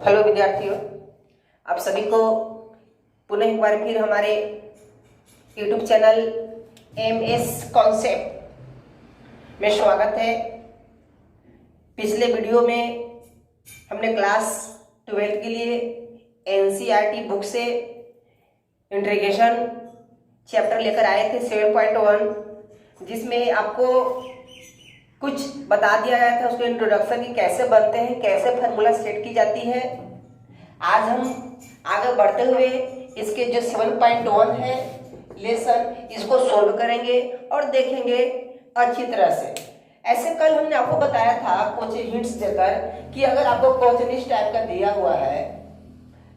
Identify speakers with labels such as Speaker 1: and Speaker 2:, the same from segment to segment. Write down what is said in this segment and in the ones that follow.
Speaker 1: Hello विद्यार्थियों, आप सभी को पुनः एक बार फिर हमारे YouTube चैनल MS कॉन्सेप्ट में स्वागत है। पिछले वीडियो में हमने क्लास 12 के लिए NCERT बुक से इंट्रीगेशन चैप्टर लेकर आए थे 7.1, जिसमें आपको कुछ बता दिया गया था उसके इंट्रोडक्शन की कैसे बनते हैं, कैसे फार्मूला सेट की जाती है। आज हम आगे बढ़ते हुए इसके जो 7.1 है लेसन, इसको सोल्व करेंगे और देखेंगे अच्छी तरह से। ऐसे कल हमने आपको बताया था कुछ हिंट्स देकर कि अगर आपको क्वेश्चन इस टाइप का दिया हुआ है,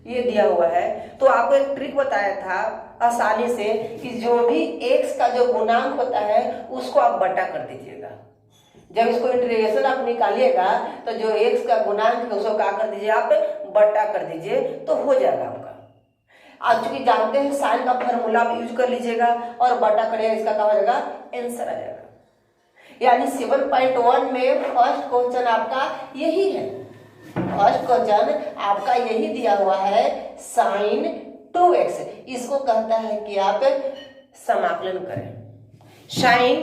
Speaker 1: ये दिया हुआ है, तो आपको एक ट्रिक बताया था आसानी से कि जो भी x का जो गुणांक होता है उसको आप बटा कर दीजिएगा। जब इसको इंटीग्रेशन आप निकालिएगा तो जो x का गुणांक है उसको क्या कर दीजिए, आप बटा कर दीजिए तो हो जाएगा आपका। आप चूंकि जानते हैं साइन का फॉर्मूला आप यूज कर लीजिएगा और बटा करिएगा, इसका क्या हो जाएगा, आंसर आ जाएगा। यानी 7.1 में फर्स्ट क्वेश्चन आपका यही है। फर्स्ट क्वेश्चन आपका यही दिया हुआ है, साइन 2x। इसको कहता है कि आप समाकलन करें। साइन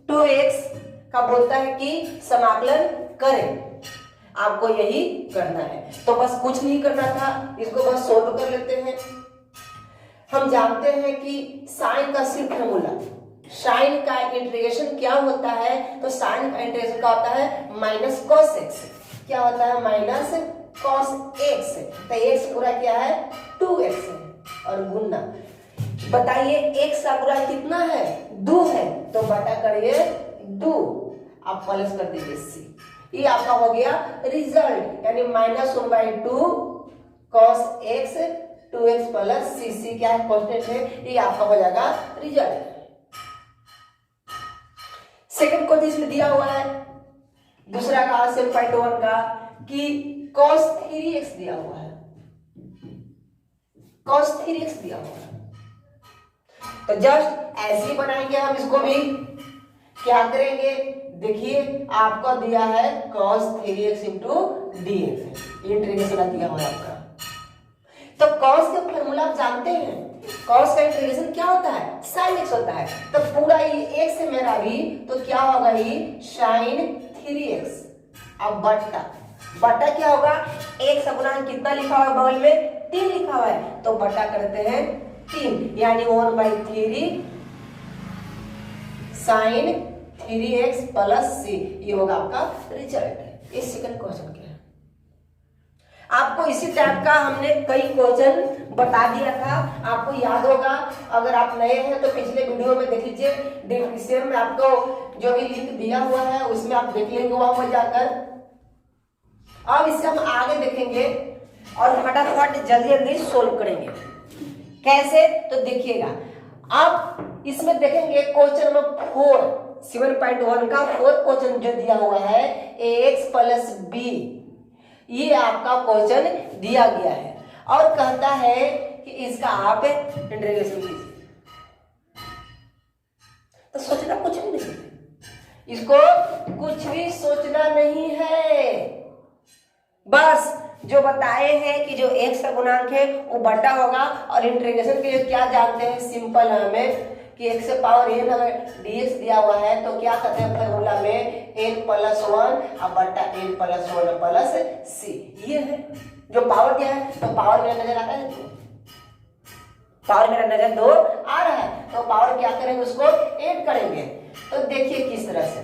Speaker 1: 2x का बोलता है कि समाकलन करें, आपको यही करना है। तो बस कुछ नहीं करना था, इसको बस सोल्व कर लेते हैं। हम जानते हैं कि साइन का सिर्फ फॉर्मूला, साइन का इंटीग्रेशन क्या होता है, तो साइन का इंटीग्रेशन का होता है माइनस कॉस एक्स। क्या होता है, माइनस कॉस एक्स। तो एक्स पूरा क्या है, 2x है और गुना, बताइए x का पूरा कितना है, 2 है, तो बटा करिए 2, आप प्लस कर दीजिए c। ये आपका हो गया रिजल्ट, यानी -1/2 cos x 2x plus c क्या है, कांस्टेंट है, ये आपका हो जाएगा रिजल्ट। सेकंड को इसमें दिया हुआ है दूसरा का 7.1 का कि cos 3x दिया हुआ है, cos 3x दिया हुआ है। तो जस्ट ऐसे ही बनाएंगे हम इसको भी। क्या करेंगे, देखिए आपको दिया है cos 3x into dx, integration दिया हुआ है आपका। तो cos का फॉर्मूला आप जानते हैं, cos का इंटीग्रेशन क्या होता है, sin x होता है। तो पूरा ये x से मेरा भी, तो क्या होगा, ये sin 3x। अब बटा क्या होगा, x का गुणांक कितना लिखा हुआ है बगल में, 3 लिखा हुआ है, तो बटा करते हैं 3, यानी 1/3 sin 3x प्लस c, ये होगा आपका रिजल्ट। इस सेकंड क्वेश्चन क्या है, आपको इसी टाइप का हमने कई क्वेश्चन बता दिया था, आपको याद होगा। अगर आप नए हैं तो पिछले वीडियो में देख लीजिए, डिस्क्रिप्शन में आपको जो भी लिंक दिया हुआ है उसमें आप देख लेंगे वहां पर जाकर। अब इसे हम आगे देखेंगे और फटाफट जल्दी जल्दी सोल्व करेंगे। कैसे, तो देखिएगा आप इसमें देखेंगे क्वेश्चन नंबर 4 7.1 का 4th क्वेश्चन जो दिया हुआ है ax प्लस b, ये आपका क्वेश्चन दिया गया है और कहता है कि इसका आप इंटीग्रेशन कीजिए। तो सोचना कुछ भी नहीं है, इसको कुछ भी सोचना नहीं है, बस जो बताए हैं कि जो x का गुणांक है वो बटा होगा। और इंटीग्रेशन के लिए क्या जानते हैं, सिंपल है हमें कि x से पावर n अगर dx दिया हुआ है तो क्या कहते हैं फॉर्मूला में, n प्लस 1 अब बटा n प्लस 1 प्लस c। ये है जो पावर दिया है, तो पावर मेरा नजर आता है, पावर मेरा नजर 2 आ रहा है, तो पावर क्या करेंगे, उसको ऐड करेंगे। तो देखिए किस तरह से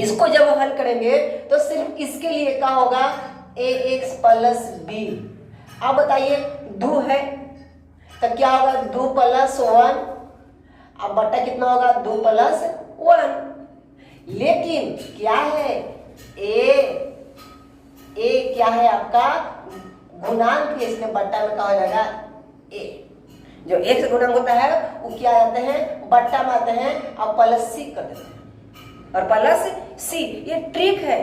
Speaker 1: इसको जब हल करेंगे तो सिर्फ इसके लिए क्या होगा, ax प्लस b। अब बताइए 2 है तो क्या होगा, 2 प्लस 1, अब बटा कितना होगा, 2 प्लस 1। लेकिन क्या है, ए क्या है आपका गुणांक है, इसमें बट्टा में क्या हो जाएगा, a। जो x गुणांक होता है वो क्या आते हैं, बट्टा में आते हैं, अब प्लस c कर देते हैं और प्लस c। ये ट्रिक है,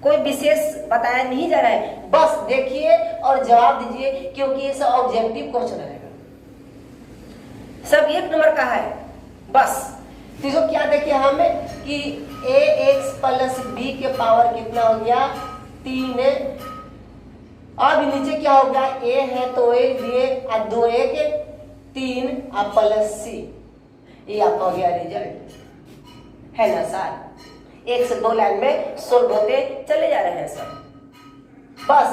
Speaker 1: कोई विशेष बताया नहीं जा रहा है, बस देखिए और जवाब दीजिए, क्योंकि ये सब ऑब्जेक्टिव क्वेश्चन रहेगा, सब 1 नंबर का है बस। तो इसको क्या देखिए हमें कि ax प्लस b के पावर कितना हो गया, 3 अब नीचे क्या हो गया, ए है तो ए दिए, अब 2 1 3 अब प्लस सी, ये आपका हो गया रिजल्ट, है ना सर। 1 से 2 लाइन में सोल्व होते चले जा रहे हैं सर। बस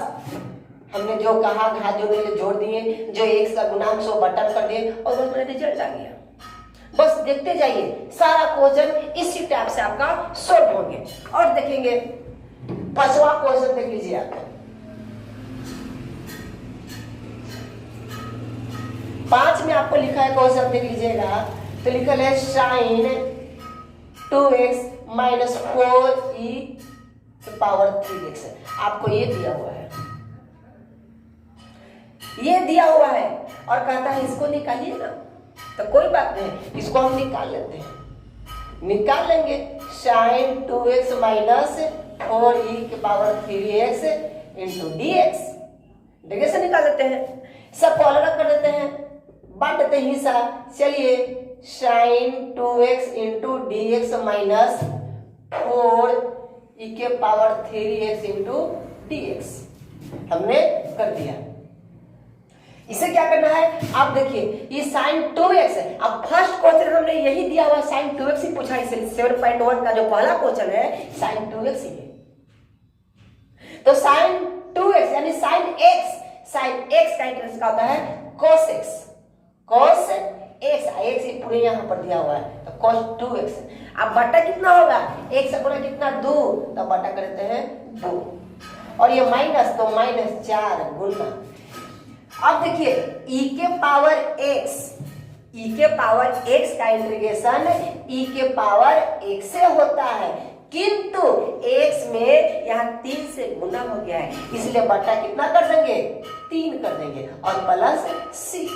Speaker 1: हमने जो कहा जो मैंने जोड़ दिए, जो एक का गुणांक 100 बटा कर दिए और बस मेरा रिजल्ट आ गया। बस देखते जाइए, सारा क्वेश्चन इसी टाइप से आपका सॉल्व होंगे। और देखेंगे 5वां क्वेश्चन देख लीजिए आप, 5 में आपको लिखा है क्वेश्चन देख लीजिएगा, तो लिखा है sin 2x minus 4e power 3x। आपको ये दिया हुआ है, ये दिया हुआ है और कहता है इसको निकालिए ना, तो कोई बात नहीं, इसको हम निकाल लेते हैं, निकाल लेंगे। sin 2x माइनस 4e के पावर 3x इंटू dx, देखिए से निकाल लेते हैं, सब को अलग कर देते हैं, बांट देते हैं हिस्सा। चलिए sin 2x into dx minus 4e के पावर 3x इंटू dx हमने कर दिया। इसे क्या करना है, आप देखिए ये sin 2x है। अब फर्स्ट क्वेश्चन हमने यही दिया हुआ sin 2x ही पूछा, इसे 7.1 का जो पहला क्वेश्चन है sin 2x ही है। तो sin 2x यानी sin x का इंटरेस्ट का होता है cos x, cos x पूरे यहाँ पर दिया हुआ है, तो cos 2x। अब बटा कितना होगा, 1 से गुणा कितना 2, तो बटा करते हैं 2, और ये माइनस तो माइनस 4 गुना। अब देखिए e के पावर x का इंटीग्रेशन e के पावर x से होता है, किंतु x में यहाँ 3 से गुना हो गया है, इसलिए बटा कितना कर देंगे, 3 कर देंगे और प्लस c।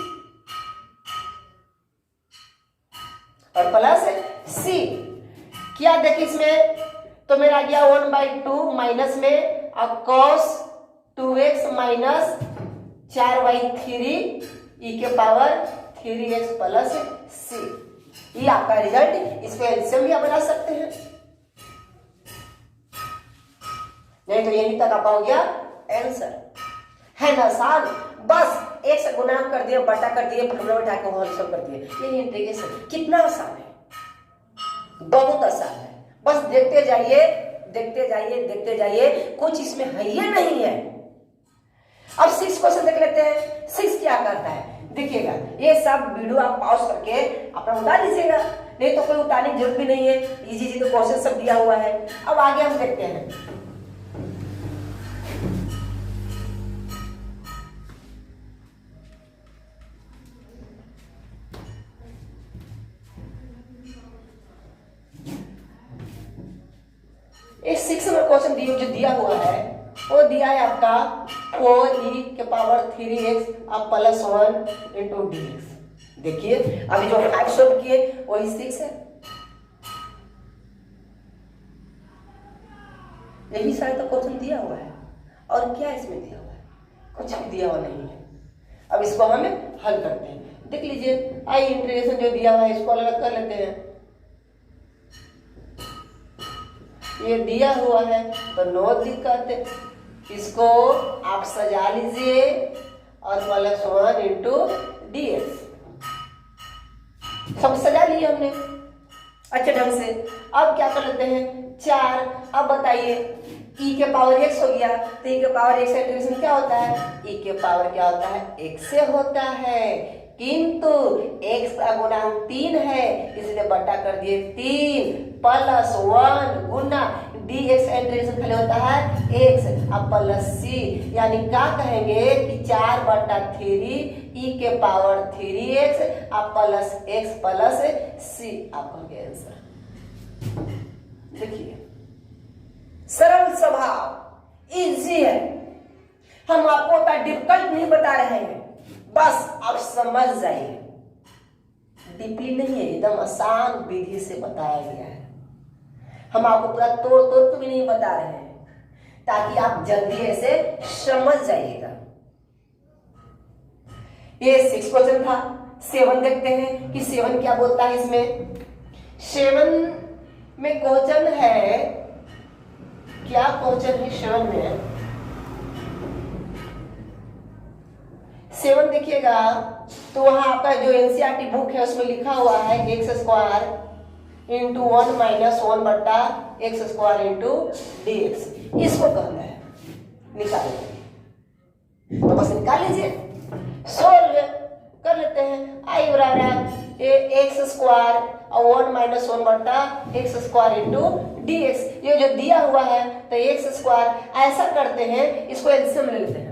Speaker 1: क्या देखिए इसमें तो मेरा आ गया 1/2 माइनस में, और cos 2x माइनस 4/3 e के पावर 3x प्लस c, ये आपका रिजल्ट। इसको एलसीएम भी आप बना सकते हैं, नहीं तो यहीं तक आपका हो गया आंसर, है ना आसान। बस 1 से गुणा कर दिए, बटा कर दिए, फॉर्मूला उठा के होल सॉल्व कर दिए, ये इंटीग्रेशन कितना आसान है, बहुत आसान है। बस देखते जाइए देखते जाइए देखते जाइए, कुछ इसमें है ही नहीं है। अब 6 क्वेश्चन देख लेते हैं। 6 क्या करता है देखिएगा, ये सब वीडियो आप पॉज करके अपना उतार लीजिएगा, नहीं तो कोई उतारने की जरूरत भी नहीं है, इजी तो क्वेश्चन सब दिया हुआ है। अब आगे हम देखते हैं। इस 6 नंबर क्वेश्चन जो दिया हुआ है वो दिया है आपका 4e के पावर 3x अब प्लस 1 इंटू dx। देखिए अभी जो 5 सोल्व किए वही 6 है, यही सारा तो क्वेश्चन दिया हुआ है, और क्या इसमें दिया हुआ है, कुछ भी दिया हुआ नहीं है। अब इसको हम हल करते हैं, देख लीजिए आई इंटीग्रेशन जो दिया हुआ है इसको अलग कर लेते हैं। ये दिया हुआ है तो नो दिक्कत, इसको आप सजा लीजिए और प्लस 1 इंटू dx, सब सजा लिए हमने अच्छे ढंग से। अब क्या कर लेते हैं 4। अब बताइए e के पावर x हो गया, तो e के पावर x का इंटीग्रेशन क्या होता है, e के पावर क्या होता है, x से होता है, किंतु x का गुणांक 3 है, इसलिए बटा कर दिए 3 प्लस 1 गुना dx का इंटीग्रेशन खाली होता है x अब प्लस c, यानी क्या कहेंगे कि 4/3 e के पावर 3x अब प्लस x प्लस c आपका आंसर। देखिए सरल स्वभाव, इजी है, हम आपको उतना डिफिकल्ट नहीं बता रहे हैं, बस आप समझ जाइए, डीपली नहीं है, एकदम आसान विधि से बताया गया है। हम आपको पूरा तोड़ तोड़ के भी नहीं बता रहे हैं, ताकि आप जल्दी ऐसे समझ जाइएगा। ये 6 क्वेश्चन था। 7 देखते हैं कि 7 क्या बोलता है। इसमें 7 में क्वेश्चन है, क्या क्वेश्चन है 7 में, 7 देखिएगा तो वहां आपका जो एनसीईआरटी बुक है उसमें लिखा हुआ है एक्स स्क्वायर इंटू 1 माइनस 1 बट्टा x square into d x. इसको कहना है निकालिए, तो बस निकाल लीजिए, सोल्व कर लेते हैं। आई बराबर एक्स स्क्वायर और 1 माइनस 1 बट्टा x square into d x. ये जो दिया हुआ है तो एक्स स्क्वायर, ऐसा करते हैं इसको एलसीएम ले लेते हैं।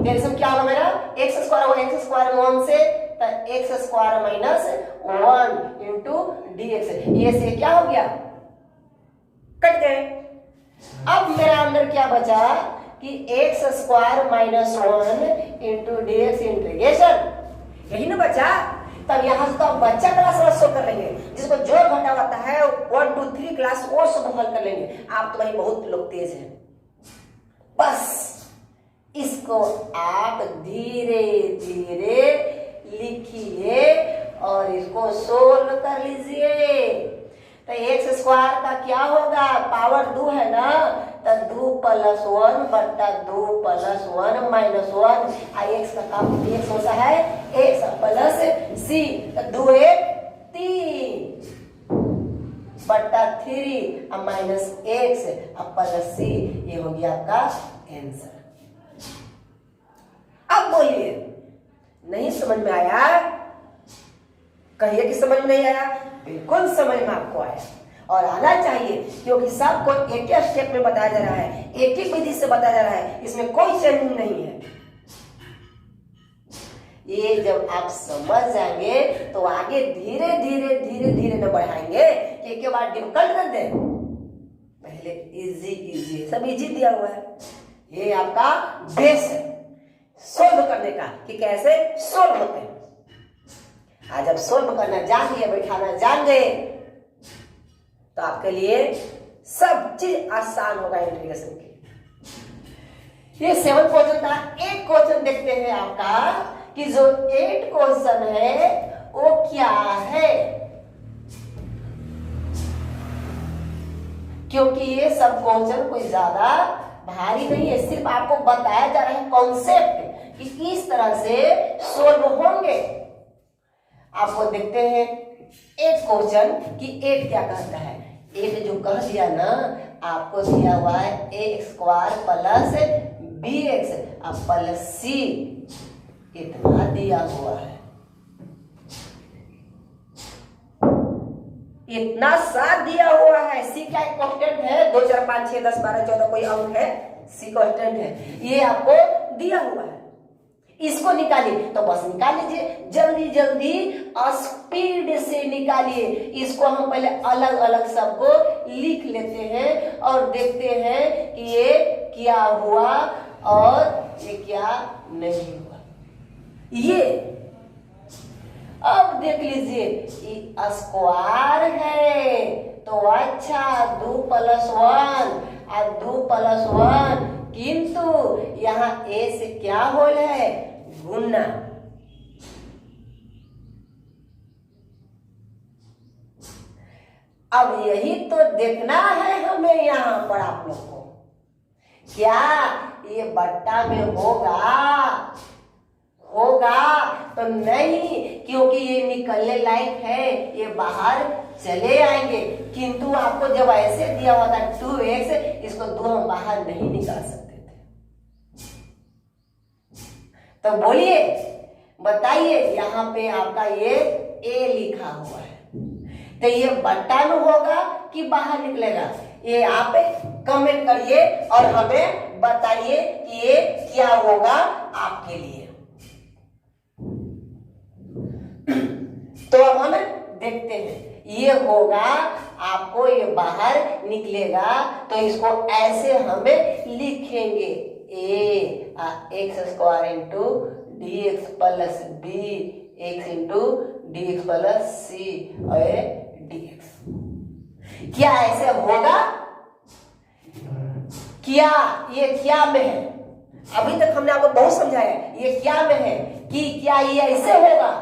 Speaker 1: एलसीएम क्या होगा मेरा, एक्स स्क्वायर वो एक्स स्क्वायर 1 से तो x square minus 1 into d x. ये से क्या हो गया, कट गए। अब मेरा अंदर क्या बचा कि x square minus 1 into d x integration, यही ना बचा। तब यहां से तो बच्चा क्लास वाला शो कर लेंगे, जिसको जोड़ घटा होता है 1 2 3 क्लास वो सब हल कर लेंगे। आप तो भाई बहुत लोग तेज हैं। बस इसको आप धीरे धीरे लिखिए और इसको सोल्व कर लीजिए। तो एक्स स्क्वायर का क्या होगा, पावर 2 है ना, तो 2 + 1 बट्टा 2 + 1 माइनस 1। एक्स का काम एक्स होता है एक्स प्लस सी, तो 2 1 3 बट्टा 3 माइनस एक्स प्लस सी। ये हो गया आपका आंसर। अब बोलिए, नहीं समझ में आया? कहिए कि समझ में नहीं आया। बिल्कुल समझ में आपको आया और आना चाहिए, क्योंकि सबको एक ही स्टेप में बताया जा रहा है, एक ही विधि से बताया जा रहा है, इसमें कोई चेंजिंग नहीं है। ये जब आप समझ जाएंगे तो आगे धीरे धीरे धीरे धीरे न बढ़ाएंगे कि एक के बाद डिफिकल्ट कर दे। पहले इजी इजी, सब इजी दिया हुआ है। ये आपका बेस है सोल्व करने का कि कैसे सोल्व होते हैं। आज जब सोल्व करना जान गए, बैठाना जान गए, तो आपके लिए सब चीज आसान होगा इंटीग्रेशन की। ये 7 क्वेश्चन था। एक क्वेश्चन देखते हैं आपका कि जो 8 क्वेश्चन है वो क्या है, क्योंकि ये सब क्वेश्चन कोई ज्यादा भारी नहीं है, सिर्फ आपको बताया जा रहा है कॉन्सेप्ट कि इस तरह से सोल्व होंगे। आपको देखते हैं एक क्वेश्चन कि 8 क्या कहता है। 8 जो कह दिया ना, आपको दिया हुआ है a square plus b x plus c, इतना दिया हुआ है। इतना सा दिया हुआ है। सी का एक कांस्टेंट है, 2 4 5 6 10 12 14 कोई अंक है, सी कांस्टेंट है, ये आपको दिया हुआ है। इसको निकालिए, तो बस निकाल लीजिए जल्दी जल्दी, स्पीड से निकालिए। इसको हम पहले अलग अलग सबको लिख लेते हैं और देखते हैं कि ये क्या हुआ और ये क्या नहीं हुआ। ये अब देख लीजिए, ये स्क्वायर है तो अच्छा 2 + 1 और 2 + 1, किंतु यहाँ ए से क्या होल है, गुना। अब यही तो देखना है हमें यहाँ पर आप लोग को, क्या ये बट्टा में होगा तो नहीं, क्योंकि ये निकलने लायक है, ये बाहर चले आएंगे। किंतु आपको जब ऐसे दिया हुआ था 2x, इसको 2 हम बाहर नहीं निकाल सकते थे। तो बोलिए, बताइए, यहाँ पे आपका ये a लिखा हुआ है, तो ये बट्टा में होगा कि बाहर निकलेगा? ये आप कमेंट करिए और हमें बताइए कि ये क्या होगा आपके लिए। तो अब हम देखते हैं, ये होगा आपको, ये बाहर निकलेगा, तो इसको ऐसे हमें लिखेंगे x square into d x plus b x into d x plus c और डी एक्स। क्या ऐसे होगा? क्या ये क्या में है? अभी तक हमने आपको बहुत समझाया ये क्या में है कि क्या ये ऐसे होगा।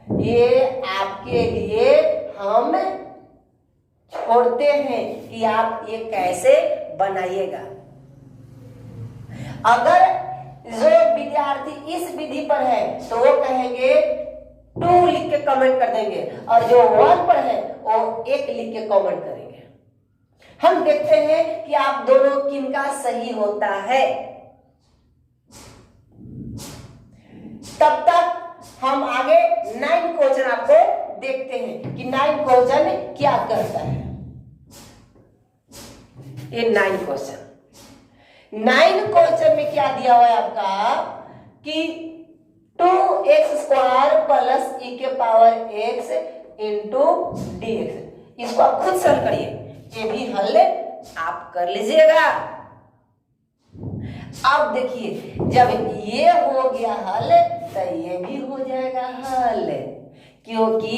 Speaker 1: ये आपके लिए हम छोड़ते हैं कि आप ये कैसे बनाइएगा। अगर जो विद्यार्थी इस विधि पर है तो वो कहेंगे 2 लिख के कमेंट कर देंगे, और जो 1 पर है वो 1 लिख के कमेंट करेंगे। हम देखते हैं कि आप दोनों किनका सही होता है। तब तक हम आगे 9 क्वेश्चन आपको देखते हैं कि 9 क्वेश्चन क्या करता है। ये 9 क्वेश्चन में क्या दिया हुआ है आपका कि 2x² प्लस e के पावर x इंटू dx। इसको आप खुद से हल करिए, ये भी हल आप कर लीजिएगा। अब देखिए जब ये हो गया हल तो ये भी हो जाएगा हल, क्योंकि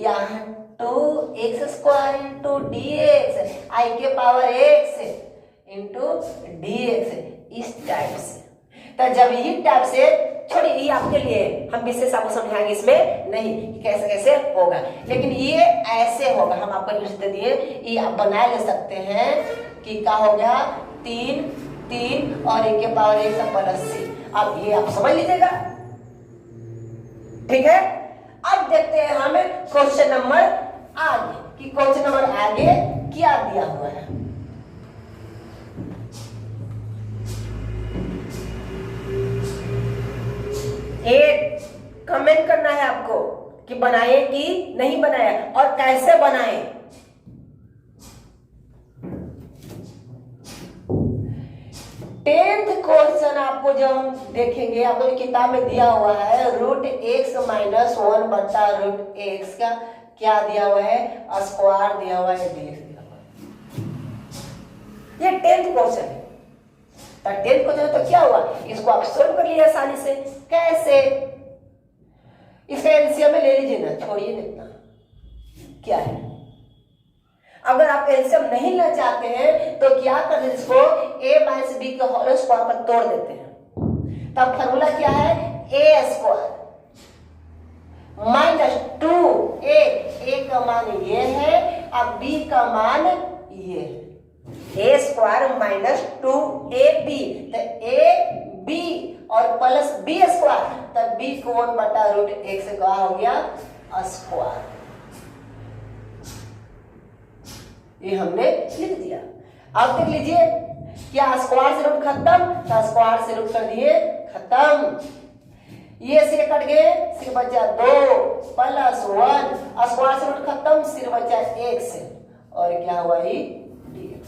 Speaker 1: यहाँ 2x² इंटू dx i के पावर x इंटू dx इस टाइप से। तो जब ये टाइप से, छोड़िए ये आपके लिए, हम विशेष आपको समझाएंगे इसमें नहीं कि कैसे कैसे होगा, लेकिन ये ऐसे होगा। हम आपको लिस्ट दे दिए, ये आप बना ले सकते हैं कि क्या हो गया 3 और e के पावर x प्लस c। अब ये आप समझ लीजिएगा, ठीक है। अब देखते हैं हम क्वेश्चन नंबर आगे कि क्वेश्चन नंबर आगे क्या दिया हुआ है। एक कमेंट करना है आपको कि बनाए कि नहीं बनाए और कैसे बनाए। टेंथ क्वेश्चन आपको जब हम देखेंगे, आपको किताब में दिया हुआ है √x माइनस 1 बटा √x का क्या दिया हुआ है, स्क्वायर दिया हुआ है, dx दिया हुआ है। ये 10th क्वेश्चन है। तो 10th क्वेश्चन तो क्या हुआ, इसको आप सोल्व कर लिए आसानी से। कैसे, इसका एलसीएम में ले लीजिए ना, छोड़िए इतना क्या है। अगर आप एलसीएम नहीं लेना चाहते हैं तो क्या करते हैं, इसको a माइनस b के होल स्क्वायर पर तोड़ देते हैं। तब फॉर्मूला क्या है, a² माइनस 2a का मान ये है और b का मान ये है, a² माइनस 2ab। तो ab और प्लस b² तब b को 1 बटा √x का हो गया स्क्वायर। ये हमने लिख दिया। अब देख लीजिए क्या स्क्वायर से रूट खत्म, तो स्क्वायर से रूट कर दिए खत्म। ये से कट गए, सिर्फ बचा 2 प्लस 1, स्क्वायर से रूट खत्म, सिर्फ बचा x और क्या हुआ ही dx।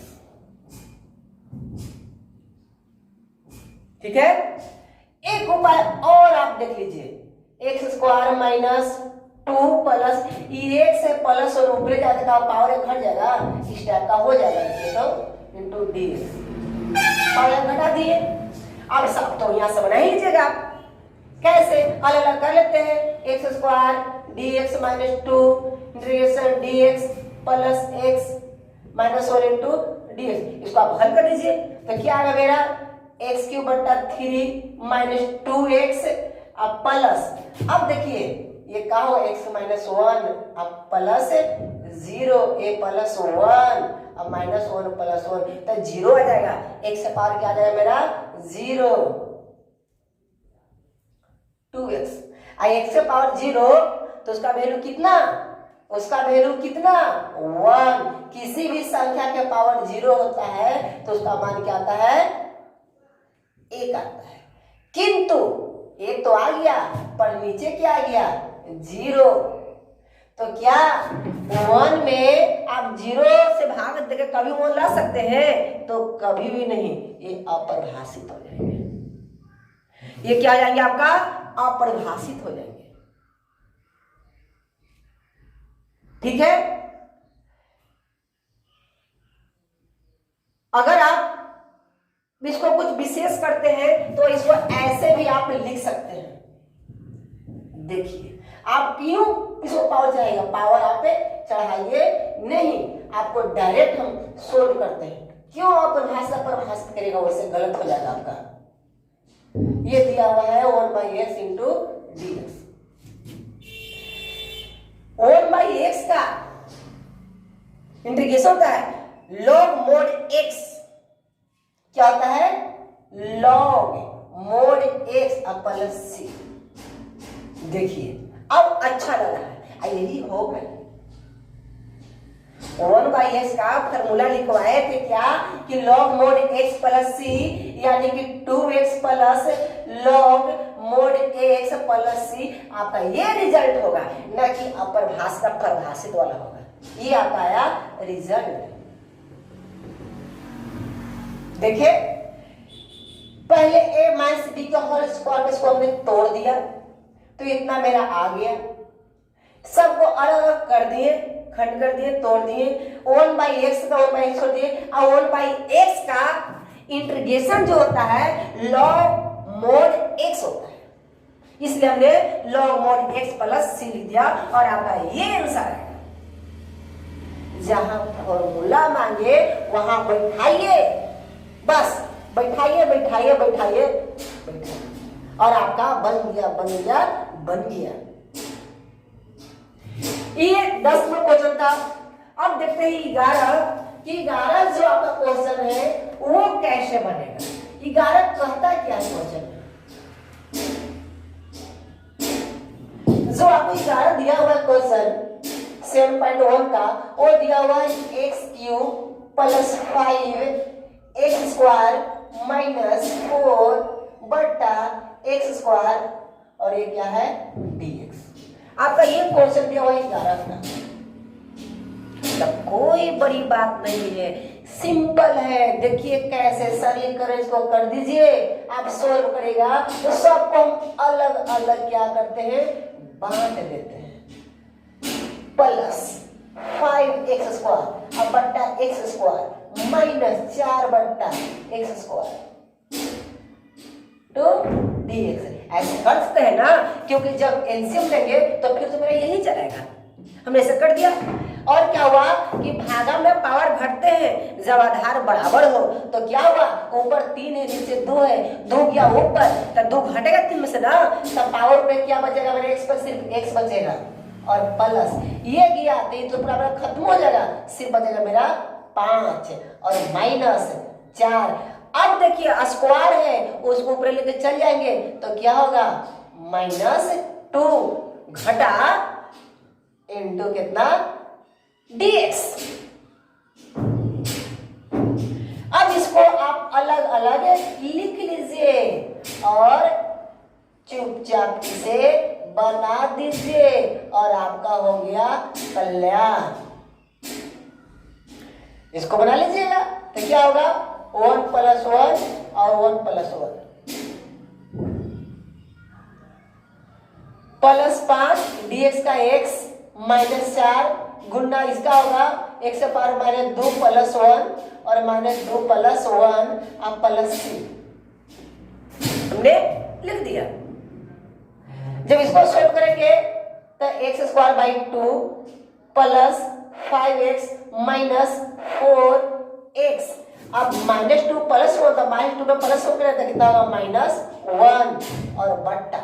Speaker 1: ठीक है। एक उपाय और आप देख लीजिए, x² माइनस 2 प्लस ये से प्लस और ऊपर जाकर का पावर एक घट जाएगा, इस टाइप का हो जाएगा, तो इंटू dx पावर घटा दिए। अब सब तो यहां से बना ही लीजिएगा। कैसे, अलग अलग कर लेते हैं। x² dx minus 2 integration dx plus x minus 1 into dx। इसको आप हल कर दीजिए तो क्या आएगा मेरा, x³ बटा 3 माइनस 2x अब प्लस, अब देखिए ये क्या हो, x माइनस 1 अब प्लस 0 a प्लस 1 अब माइनस 1 प्लस 1 तो 0 आ जाएगा। x से पावर क्या आ जाएगा मेरा 0, 2x। x से पावर 0 तो उसका वैल्यू कितना, उसका वैल्यू कितना 1। किसी भी संख्या के पावर 0 होता है तो उसका मान क्या आता है, 1 आता है। किंतु 1 तो आ गया पर नीचे क्या आ गया 0, तो क्या 1 में आप 0 से भाग देकर कभी 1 ला सकते हैं, तो कभी भी नहीं, ये अपरिभाषित हो जाएंगे। ये क्या आ जाएंगे आपका, अपरिभाषित हो जाएंगे। ठीक है। अगर आप इसको कुछ विशेष करते हैं तो इसको ऐसे भी आप लिख सकते हैं। देखिए आप क्यों इसको पावर चढ़ाएगा, पावर आप चढ़ाइए नहीं, आपको डायरेक्ट हम सोल्व करते हैं। क्यों आप परिभाषित करेगा, वैसे गलत हो जाएगा आपका। ये दिया हुआ है 1/x इंटू dx। 1/x का इंटीग्रेशन होता है log mod x। क्या होता है लॉग मोड एक्स प्लस सी। देखिए अब अच्छा लग रहा है, यही हो गई। 1/x का फॉर्मूला लिखवाए थे क्या कि log mod x plus c, यानी कि 2x plus log mod x plus c. आपका ये रिजल्ट होगा, ना कि अपरिभाषित परिभाषित वाला होगा। ये आपका आया रिजल्ट। देखिए पहले a माइनस b का होल स्क्वायर, इसको हमने तोड़ दिया तो इतना मेरा आ गया। सबको अलग अलग कर दिए, खंड कर दिए, तोड़ दिए। 1/x का 1/x छोड़ दिए, और 1/x का इंटीग्रेशन जो होता है लॉग मोड x होता है, इसलिए हमने लॉग मोड x प्लस सी लिख दिया और आपका ये आंसर है। जहां फॉर्मूला मांगे वहां बैठाइए, बस बैठाइए बैठाइए बैठाइए बैठाइए, और आपका बन गया बन गया बन गया। ये 10 में क्वेश्चन था। अब देखते हैं 11 कि 11 जो आपका क्वेश्चन है वो कैसे बनेगा। 11 कहता क्या है क्वेश्चन जो आपको 11 दिया हुआ क्वेश्चन 7.1 का, वो दिया हुआ है x³ प्लस 5x² माइनस 4 बटा x², और ये क्या है dx। आपका ये क्वेश्चन दिया हुआ 11 का। मतलब कोई बड़ी बात नहीं है, सिंपल है। देखिए कैसे सरलीकरण इसको कर दीजिए, आप सोल्व करेगा तो सबको हम अलग अलग क्या करते हैं, बांट देते हैं। प्लस 5x² अब बट्टा x² माइनस 4 बट्टा x² तो dx। ऐसे कर सकते हैं ना, क्योंकि जब एलसीएम लेंगे तो फिर तो मेरा यही चलेगा। हमने ऐसे कर दिया, और क्या हुआ कि भागा में पावर घटते हैं, जब आधार बराबर हो तो क्या हुआ, ऊपर 3 है नीचे 2 है, 2 गया ऊपर तो 2 घटेगा 3 में से ना, तब पावर पे क्या बचेगा मेरे x पर सिर्फ x बचेगा, और प्लस ये गया तो ये तो पूरा खत्म हो जाएगा, सिर्फ बचेगा मेरा 5 और माइनस 4। अब देखिए स्क्वायर है, उसको ऊपर लेके चल जाएंगे तो क्या होगा -2 घटा इनटू कितना dx। अब इसको आप अलग अलग लिख लीजिए और चुपचाप इसे बना दीजिए, और आपका हो गया कल्याण। इसको बना लीजिएगा तो क्या होगा 1 + 1 और 1 + 1 प्लस 5 dx का x माइनस 4 गुना इसका होगा x पावर -2 + 1 और -2 + 1 अब प्लस c हमने लिख दिया। जब इसको सॉल्व करेंगे तो x²/2 plus 5x minus 4x। अब -2 + 1 तो -2 में प्लस हो गया तो कितना होगा -1 और बट्टा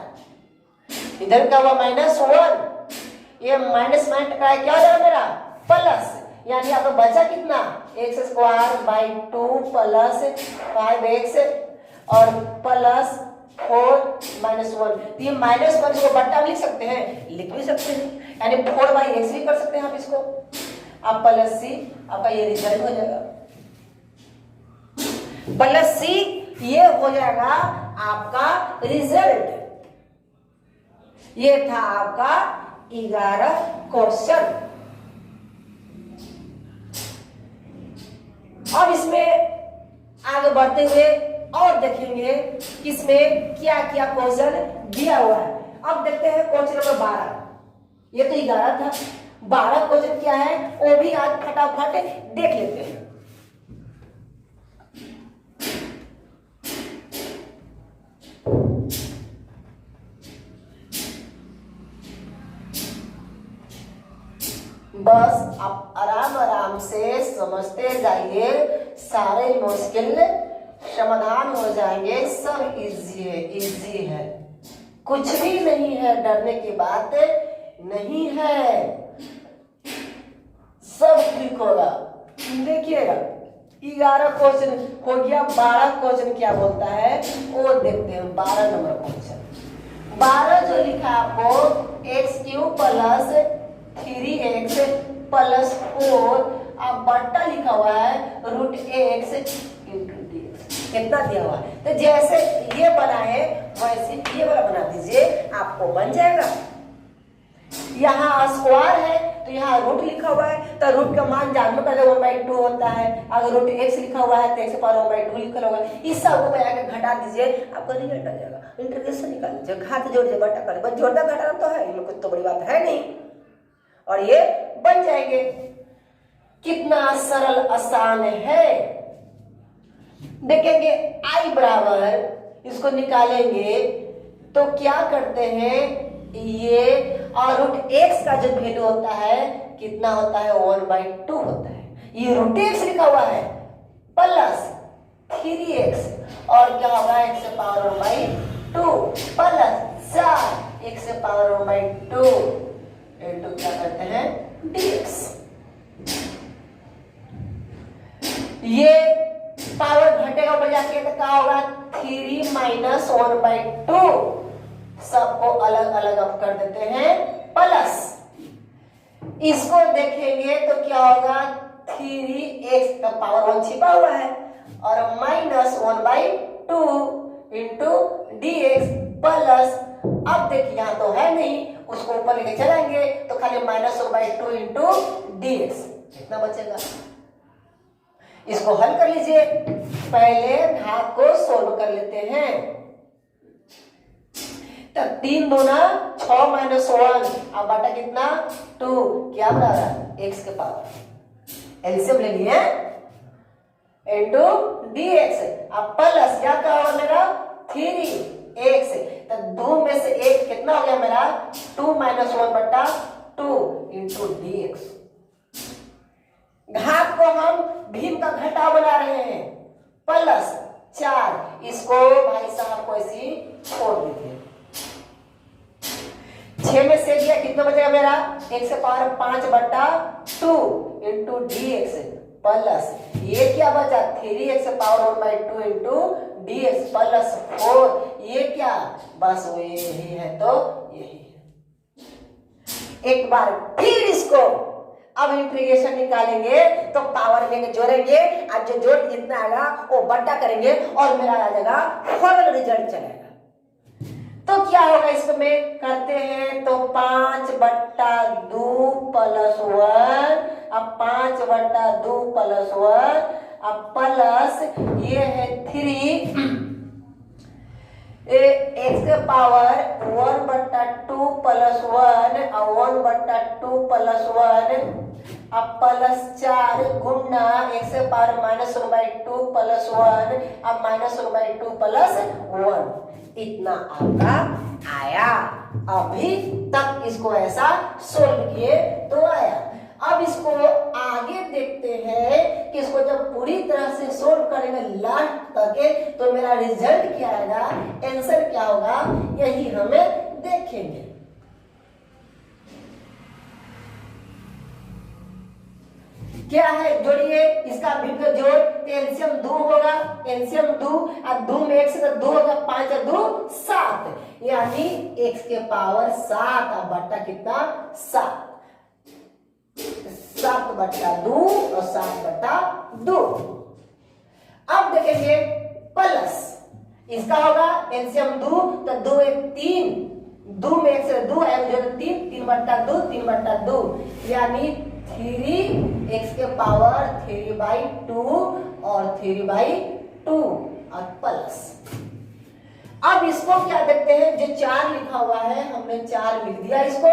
Speaker 1: इधर का हुआ -1, ये माइनस माइनस टकराए क्या हो जाएगा मेरा प्लस, यानी आपको बचा कितना x²/2 प्लस 5x और प्लस 4 -1। ये -1 को बट्टा लिख सकते हैं, लिख भी सकते हैं, यानी 4/x भी कर सकते हैं आप इसको। अब प्लस c आपका ये रिजल्ट हो जाएगा, प्लस c ये हो जाएगा आपका रिजल्ट। ये था आपका 11 क्वेश्चन। अब इसमें आगे बढ़ते हुए और देखेंगे किसमें क्या क्या क्वेश्चन दिया हुआ है। अब देखते हैं क्वेश्चन नंबर 12। ये तो 11 था, 12 क्वेश्चन क्या है वो भी आज फटाफट देख लेते हैं। बस आप आराम आराम से समझते जाइए, सारे मुश्किल समाधान हो जाएंगे। सब इजी है, कुछ भी नहीं है, डरने की बात नहीं है, सब ठीक होगा। देखिएगा 11 क्वेश्चन हो गया। 12 क्वेश्चन क्या बोलता है वो देखते हैं। 12 नंबर क्वेश्चन, 12 जो लिखा आपको x³ प्लस 3x प्लस 4 अब बट्टा लिखा हुआ है √x इंटू dx। कितना दिया हुआ है, तो जैसे ये बनाए वैसे ये वाला बना दीजिए, आपको बन जाएगा। यहाँ स्क्वायर है तो यहाँ रूट लिखा हुआ है, तो रूट का मान जानबे कर 1/2 होता है। अगर रूट x लिखा हुआ है तो x पावर 1/2 लिखा होगा। इस सब को आके घटा दीजिए, आपका रिजल्ट आ जाएगा। इंटीग्रेशन निकाल लीजिए, घात जोड़ दीजिए, बटा कर, बस जोड़ना घटाना तो है, इनमें कुछ तो बड़ी बात है नहीं, और ये बन जाएंगे। कितना सरल आसान है। देखेंगे i बराबर इसको निकालेंगे तो क्या करते हैं, ये और √x का जो वैल्यू होता है कितना होता है 1/2 होता है। ये √x लिखा हुआ है प्लस 3x और क्या होगा x से पावर 1/2 प्लस 4 x से पावर 1/2 इनटू क्या करते हैं dx। ये पावर घटेगा ऊपर जाके तो क्या होगा 3 माइनस 1/2। सबको अलग अलग अब कर देते हैं प्लस, इसको देखेंगे तो क्या होगा 3x का पावर 1 छिपा हुआ है और माइनस 1/2 इंटू dx प्लस, अब देखिए यहाँ तो है नहीं, उसको ऊपर लेके चलेंगे तो खाली माइनस 1/2 इंटू dx कितना बचेगा। इसको हल कर लीजिए, पहले घात को सोल्व कर लेते हैं। तब 3 दूना 6 माइनस 1 अब बटा कितना 2 क्या बराबर x के पावर एलसीएम ले लिए इंटू dx। अब प्लस क्या होगा मेरा 3x, तो 2 में से 1 कितना हो गया मेरा 2 माइनस 1 बटा 2 इंटू dx। घात को हम भीम का घटाव बना रहे हैं प्लस 4, इसको भाई साहब को ऐसी छोड़ दीजिए। 6 में से दिया कितना बचेगा मेरा x से पावर 5 बटा 2 इंटू dx प्लस ये क्या बचा 3x से पावर 1/2 इंटू dx प्लस 4, ये क्या बस वो यही है तो यही है। एक बार फिर इसको अब इंटीग्रेशन निकालेंगे तो पावर में जोड़ेंगे, अब जो जोड़ जितना आएगा वो बट्टा करेंगे और मेरा आ जाएगा फाइनल रिजल्ट चलेगा। तो क्या होगा इसको में करते हैं तो 5/2 प्लस 1, अब 5/2 प्लस 1 अब प्लस ये है 3 x के पावर 1/2 प्लस 1 और 1/2 प्लस 1 अब प्लस 4 गुना x से पावर माइनस 1/2 प्लस 1 अब माइनस 1/2 प्लस 1, इतना आपका आया। अभी तक इसको ऐसा सोल्व किए तो आया। अब इसको आगे देखते हैं कि इसको जब पूरी तरह से सोल्व करेंगे लास्ट तक तो मेरा रिजल्ट क्या आएगा, आंसर क्या होगा, यही हमें देखेंगे। क्या है जोड़िए इसका भिन्न जोड़ एलसीएम 2 होगा, एलसीएम 2 और 2 में x से 2 होगा 5 और 2 7, यानी x के पावर 7 और बट्टा कितना 7/2 और 7/2। अब देखेंगे प्लस इसका होगा एलसीएम 2 तो 2 1 3, 2 में x से 2 है जो 3 3/2 3/2, यानी 3x के पावर 3/2 और 3/2 और प्लस। अब इसको क्या देखते हैं, जो 4 लिखा हुआ है हमने 4 लिख दिया इसको,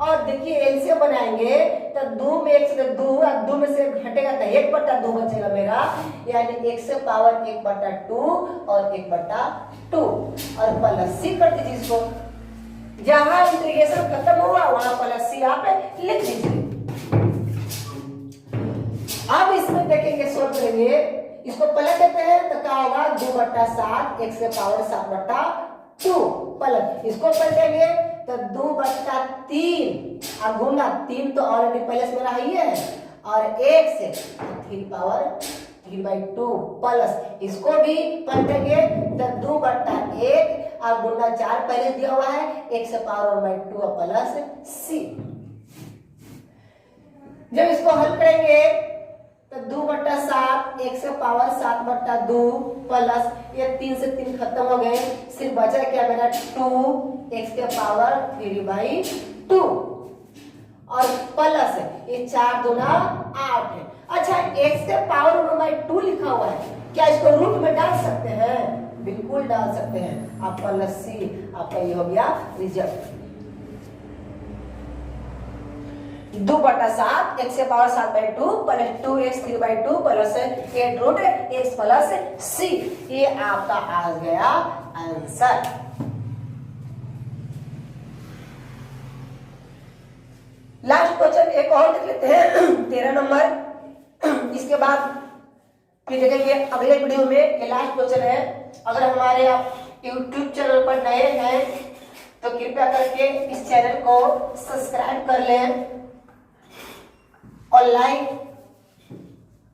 Speaker 1: और देखिए एलसीएम बनाएंगे तो 2 में x से 2 और 2 में से घटेगा तो 1/2 बचेगा मेरा, यानी x से पावर 1/2 और 1/2 और प्लस सी कर दीजिए इसको। जहां इंटीग्रेशन खत्म हुआ वहां प्लस सी आप लिख दीजिए। अब इसमें देखेंगे सोल्व करेंगे, इसको पलट देते हैं तो क्या होगा 2/7 x के पावर 7/2 पलट, इसको पलटेंगे तो 2/3 और गुना 3 तो ऑलरेडी पहले से मेरा है और 1 से 3 पावर 3/2 प्लस इसको भी पलटेंगे तो 2/1 और गुना 4 पहले दिया हुआ है, x से पावर 1/2 प्लस c। जब इसको हल करेंगे तो 2/7 x से पावर 7/2 प्लस ये 3 से 3 खत्म हो गए, सिर्फ बचा क्या मेरा 2x के पावर 3/2 और प्लस ये 4 दूना 8 है। अच्छा x के पावर 1/2 लिखा हुआ है, क्या इसको रूट में डाल सकते हैं? बिल्कुल डाल सकते हैं। आप प्लस सी, आपका ये हो गया रिजल्ट। 2/7 x से power 7/2 plus 2x 3/2 plus 8 root x plus c, ये आपका आ गया आंसर। लास्ट क्वेश्चन एक और देख लेते हैं 13 नंबर। इसके बाद फिर देखेंगे अगले वीडियो में। ये लास्ट क्वेश्चन है। अगर हमारे आप YouTube चैनल पर नए हैं तो कृपया करके इस चैनल को सब्सक्राइब कर लें और लाइक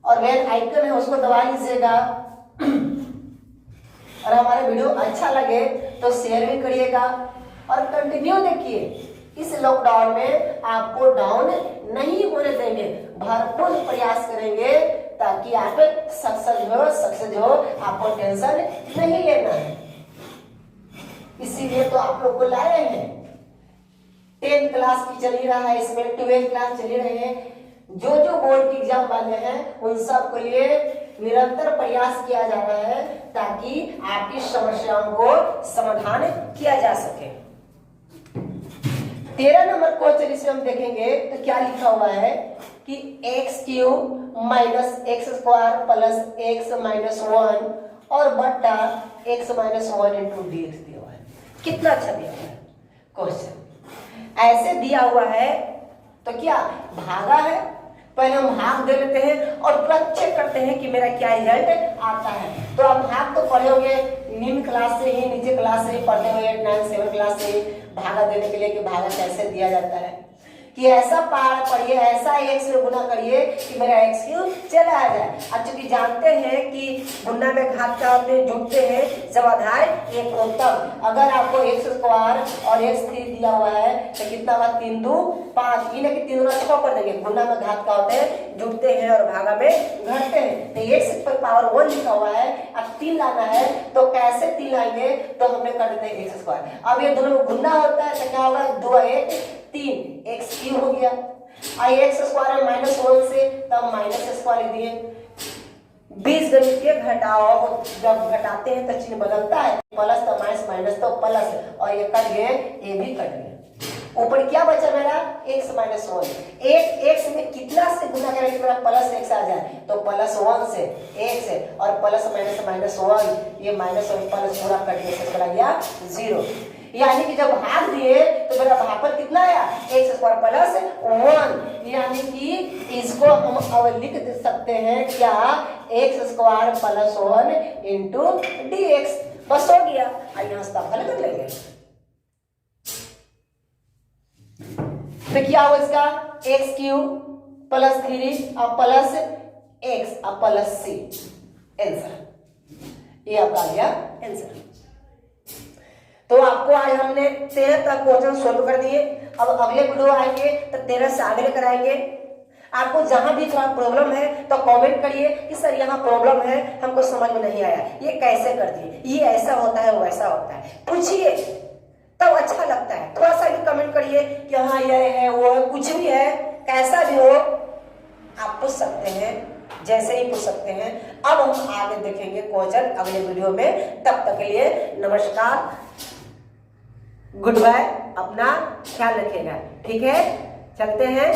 Speaker 1: और बेल आइकन है उसको दबा लीजिएगा, और हमारा वीडियो अच्छा लगे तो शेयर भी करिएगा और कंटिन्यू देखिए। इस लॉकडाउन में आपको डाउन नहीं होने देंगे, भरपूर प्रयास करेंगे ताकि आप सक्सेस हो, आपको टेंशन नहीं लेना है। इसीलिए तो आप लोग को लाए हैं। 10th क्लास की चल ही रहा है, इसमें 12th क्लास चल ही रहे हैं। जो बोर्ड की एग्जाम वाले हैं उन सब के लिए निरंतर प्रयास किया जा रहा है ताकि आपकी समस्याओं को समाधान किया जा सके। 13 नंबर क्वेश्चन इसमें हम देखेंगे तो क्या लिखा हुआ है कि x³ minus x² plus x minus 1 और बट्टा x माइनस 1 इंटू dx दिया हुआ है। कितना अच्छा दिया हुआ है क्वेश्चन। ऐसे दिया हुआ है तो क्या भागा है, पहले हम भाग दे लेते हैं और पूरा चेक करते हैं कि मेरा क्या रिजल्ट आता है। तो आप भाग तो पढ़े होंगे निम्न क्लास से ही, नीचे क्लास से ही पढ़ते हुए 8, 9, 7 क्लास से ही भागा देने के लिए कि भागा कैसे दिया जाता है कि ऐसा पार पढ़िए, ऐसा x में गुना करिए कि मेरा x³ चला आ जाए। अब चूंकि जानते हैं कि गुना में घात का होते जुड़ते हैं समाधान एक उत्तम। अगर आपको x² और x3 दिया हुआ है तो कितना हुआ 3 2 5, ये ना कि 3 दूना 6 कर देंगे। गुना में घात का होते हैं जुड़ते हैं और भागा में घटते हैं। तो x पर पावर 1 लिखा हुआ है, अब 3 लाना है तो कैसे 3 लाएंगे? तो हमने कर देते हैं x²। अब ये दोनों में गुना होता है तो क्या होगा 2 1 3 x³ हो गया। आई x² माइनस 1 से तब माइनस स्क्वायर लिख दिए। 20 गणित के घटाओ, जब घटाते हैं तो चिन्ह बदलता है, प्लस तो माइनस, माइनस तो प्लस, और ये कट गए, ये भी कट गए। ऊपर क्या बचा मेरा x माइनस 1। एक x में कितना से गुना करेंगे मेरा प्लस x आ जाए? तो प्लस 1 से x है और प्लस माइनस माइनस 1, ये माइनस और प्लस पूरा कट गया, चला गया 0। यानी कि जब भाग दिए तो मेरा भागफल कितना आया x² प्लस 1। यानी कि इसको हम अब लिख सकते हैं क्या x² प्लस 1 इंटू dx। बस हो गया। यहाँ से हल कर लेंगे तो क्या हो इसका x³ प्लस 3 और प्लस x और प्लस c आंसर। ये आपका आ गया आंसर। तो आपको आज हमने 13 तक क्वेश्चन सोल्व कर दिए। अब अगले वीडियो आएंगे तो 13 से आगे लेकर आएंगे। आपको जहां भी थोड़ा प्रॉब्लम है तो कमेंट करिए कि सर यहाँ प्रॉब्लम है, हमको समझ में नहीं आया, ये कैसे कर दिए, ये ऐसा होता है वैसा होता है, पूछिए तब अच्छा लगता है। थोड़ा सा भी कमेंट करिए कि हाँ ये है वो है, कुछ भी है, कैसा भी हो आप पूछ सकते हैं, जैसे ही पूछ सकते हैं। अब हम आगे देखेंगे क्वेश्चन अगले वीडियो में। तब तक के लिए नमस्कार, गुड बाय, अपना ख्याल रखिएगा। ठीक है, चलते हैं।